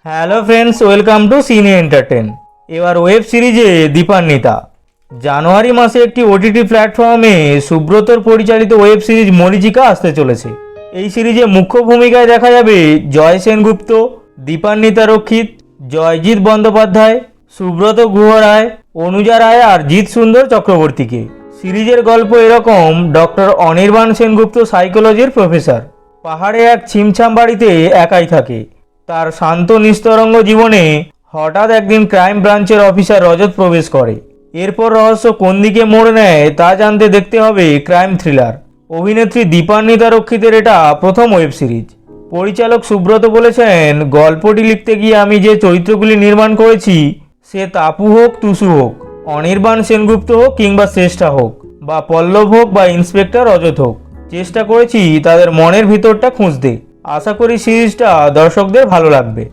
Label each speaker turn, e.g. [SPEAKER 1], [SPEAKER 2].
[SPEAKER 1] Hello friends, welcome to সিনে entertain. এবার web সিরিজে দীপান্বিতা। জানুয়ারি মাসে একটি ওটিটি প্ল্যাটফর্মে সুব্রতর পরিচালিত ওয়েব সিরিজ মরীচিকা আসতে চলেছে। এই সিরিজে মুখ্য ভূমিকায় দেখা যাবে জয় সেনগুপ্ত, দীপান্বিতা রক্ষিত, জয়জিৎ বন্দ্যোপাধ্যায়, সুব্রত গুহ রায়, অনুজা রায় আর জিৎ সুন্দর চক্রবর্তীকে। সিরিজের গল্প এরকম: ডক্টর অনির্বাণ সেনগুপ্ত সাইকোলজির প্রফেসর, পাহাড়ে এক ছিমছাম বাড়িতে একাই থাকে। তার শান্ত নিস্তরঙ্গ জীবনে হঠাৎ একদিন ক্রাইম ব্রাঞ্চের অফিসার রজত প্রবেশ করে। এরপর রহস্য কোন দিকে মোড় নেয় তা জানতে দেখতে হবে ক্রাইম থ্রিলার। অভিনেত্রী দীপান্বিতা রক্ষিতের এটা প্রথম ওয়েব সিরিজ। পরিচালক সুব্রত বলেছেন, গল্পটি লিখতে গিয়ে আমি যে চরিত্রগুলি নির্মাণ করেছি, সে তাপু হোক, টুসু হোক, অনির্বাণ সেনগুপ্ত হোক কিংবা শ্রেষ্ঠা হোক, বা পল্লব হোক বা ইন্সপেক্টর রজত হোক, চেষ্টা করেছি তাদের মনের ভিতরটা খুঁজতে। আশা করি সিরিজটা দর্শকদের ভালো লাগবে।